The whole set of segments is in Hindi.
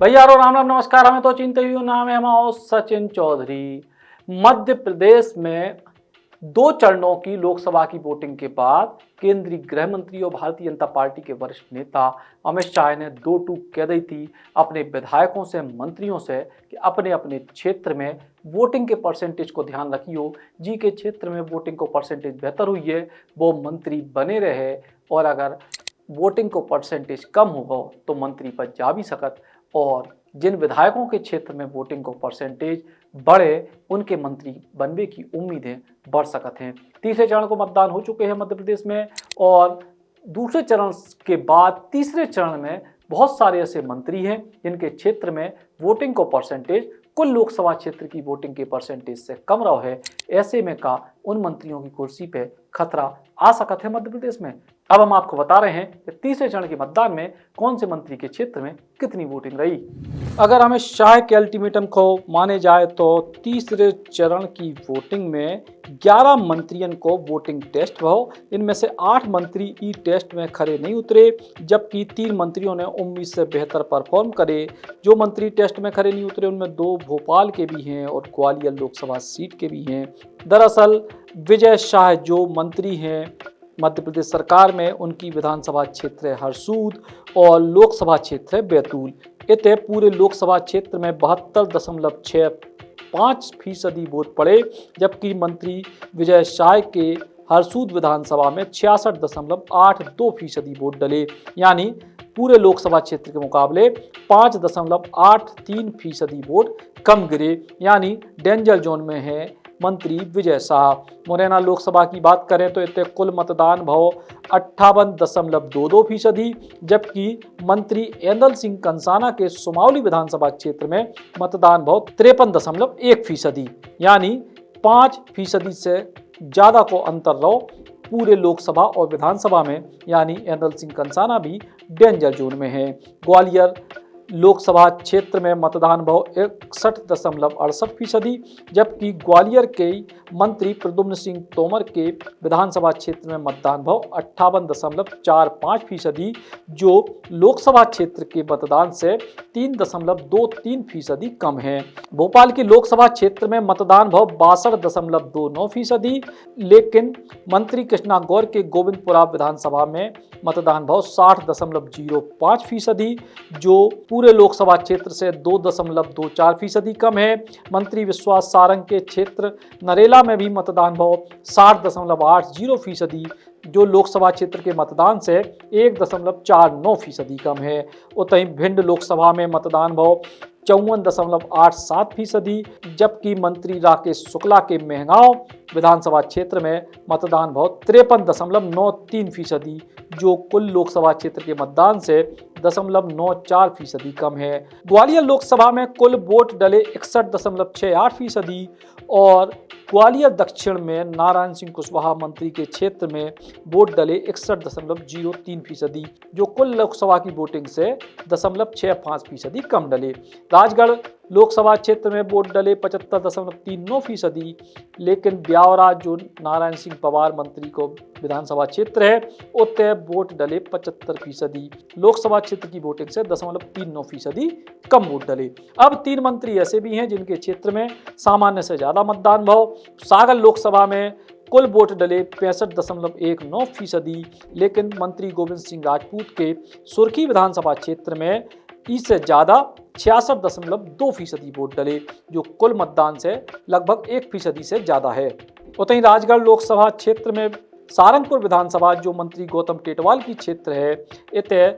भैया राम राम नमस्कार। हमें तो चिंता ही नाम है हमारा सचिन चौधरी। मध्य प्रदेश में 2 चरणों की लोकसभा की वोटिंग के बाद केंद्रीय गृह मंत्री और भारतीय जनता पार्टी के वरिष्ठ नेता अमित शाह ने 2 टूक कह दी थी अपने विधायकों से, मंत्रियों से कि अपने अपने क्षेत्र में वोटिंग के परसेंटेज को ध्यान रखियो। जी के क्षेत्र में वोटिंग को परसेंटेज बेहतर हुई है वो मंत्री बने रहे, और अगर वोटिंग को परसेंटेज कम होगा तो मंत्री पद जा भी सकत, और जिन विधायकों के क्षेत्र में वोटिंग को परसेंटेज बढ़े उनके मंत्री बनने की उम्मीदें बढ़ सकते हैं। तीसरे चरण को मतदान हो चुके हैं मध्य प्रदेश में, और दूसरे चरण के बाद तीसरे चरण में बहुत सारे ऐसे मंत्री हैं जिनके क्षेत्र में वोटिंग को परसेंटेज कुल लोकसभा क्षेत्र की वोटिंग के परसेंटेज से कम रहा है। ऐसे में का उन मंत्रियों की कुर्सी पे खतरा आ सकता है मध्य प्रदेश में। अब हम आपको बता रहे हैं कि तीसरे चरण के मतदान में कौन से मंत्री के क्षेत्र में कितनी वोटिंग रही। अगर हमें शाह के अल्टीमेटम को माने जाए तो तीसरे चरण की वोटिंग में 11 मंत्रियों को वोटिंग टेस्ट हो। इनमें से 8 मंत्री ई टेस्ट में खड़े नहीं उतरे, जबकि 3 मंत्रियों ने उम्मीद से बेहतर परफॉर्म करे। जो मंत्री टेस्ट में खड़े नहीं उतरे उनमें 2 भोपाल के भी हैं और ग्वालियर लोकसभा सीट के भी हैं। दरअसल विजय शाह जो मंत्री हैं मध्य प्रदेश सरकार में, उनकी विधानसभा क्षेत्र है हरसूद और लोकसभा क्षेत्र है बैतूल। इतने पूरे लोकसभा क्षेत्र में 72.65% वोट पड़े, जबकि मंत्री विजय शाह के हरसूद विधानसभा में 66.82% वोट डले, यानी पूरे लोकसभा क्षेत्र के मुकाबले 5.83% वोट कम गिरे, यानी डेंजर जोन में है मंत्री विजय शाह। मुरैना लोकसभा की बात करें तो इतने कुल मतदान भाव 58.22%, जबकि मंत्री एंदल सिंह कंसाना के सुमावली विधानसभा क्षेत्र में मतदान भाव 53.1%, यानी 5% से ज्यादा को अंतर रहो पूरे लोकसभा और विधानसभा में, यानी एंदल सिंह कंसाना भी डेंजर जोन में है। ग्वालियर लोकसभा क्षेत्र में मतदान भाव 61.68%, जबकि ग्वालियर के मंत्री प्रद्युम्न सिंह तोमर के विधानसभा क्षेत्र में मतदान भाव 58.45%, जो लोकसभा क्षेत्र के मतदान से 3.23% कम है। भोपाल की लोकसभा क्षेत्र में मतदान भाव 62.29%, लेकिन मंत्री कृष्णा गौर के गोविंदपुरा विधानसभा में मतदान भाव 60.05%, जो पूरे लोकसभा क्षेत्र से 2.24% कम है। मंत्री विश्वास सारंग के क्षेत्र नरेला में भी मतदान भाव 60.80%, जो लोकसभा क्षेत्र के मतदान से 1.49% कम है। उतहीं भिंड लोकसभा में मतदान भाव 54.87%, जबकि मंत्री राकेश शुक्ला के मेहगांव विधानसभा क्षेत्र में मतदान भाव 53.93%, जो कुल लोकसभा क्षेत्र के मतदान से 0.94% कम है। ग्वालियर लोकसभा में कुल वोट डले 61.68%, और ग्वालियर दक्षिण में नारायण सिंह कुशवाहा मंत्री के क्षेत्र में वोट डले 61.03%, जो कुल लोकसभा की वोटिंग से 0.65% कम डले। राजगढ़ लोकसभा क्षेत्र में वोट डले 75.39%, लेकिन ब्यावरा जो नारायण सिंह पवार मंत्री को विधानसभा क्षेत्र है उत्ते वोट डले 75%, लोकसभा क्षेत्र की वोटिंग से 0.39% कम वोट डले। अब 3 मंत्री ऐसे भी हैं जिनके क्षेत्र में सामान्य से ज्यादा मतदान भाव। सागर लोकसभा में कुल वोट डले 65.19%, लेकिन मंत्री गोविंद सिंह राजपूत के सुर्खी विधानसभा क्षेत्र में इससे ज्यादा 66.2% वोट डले, जो कुल मतदान से लगभग 1% से ज्यादा है। उतहीं राजगढ़ लोकसभा क्षेत्र में सारंगपुर विधानसभा जो मंत्री गौतम टेटवाल की क्षेत्र है, इतने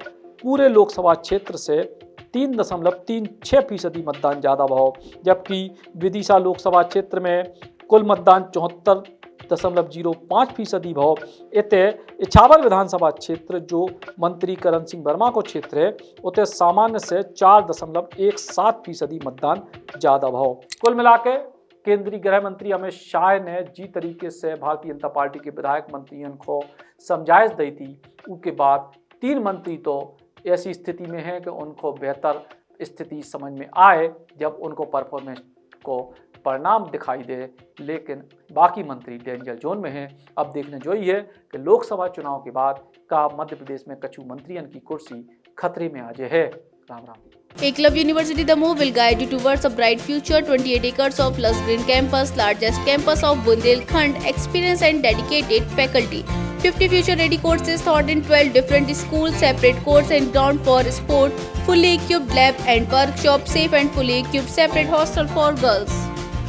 पूरे लोकसभा क्षेत्र से 3.36% मतदान ज्यादा भाव, जबकि विदिशा लोकसभा क्षेत्र में कुल मतदान 74.05% भाव। इतने इछावर विधानसभा क्षेत्र जो मंत्री करण सिंह वर्मा को क्षेत्र है उतने सामान्य से 4.17% मतदान ज्यादा भाव। कुल मिलाकर केंद्रीय गृह मंत्री अमित शाह ने जी तरीके से भारतीय जनता पार्टी के विधायक मंत्रियों को समझाइश दी थी, उसके बाद 3 मंत्री तो ऐसी स्थिति में है कि उनको बेहतर स्थिति समझ में आए जब उनको परफॉर्मेंस को परिणाम दिखाई दे, लेकिन बाकी मंत्री डेंजर जोन में हैं। अब देखने जो ही है कि लोकसभा चुनाव के बाद का मध्य प्रदेश में कछु मंत्रियों की कुर्सी खतरे में आ जाए है। Ram Ram. Eklavya University Damoh will guide you towards a bright future. 28 acres of lush green campus, largest campus of Bundelkhand, experienced and dedicated faculty. 50 future-ready courses taught in 12 different schools, separate courts and ground for sport, fully equipped lab and workshop, safe and fully equipped separate hostel for girls.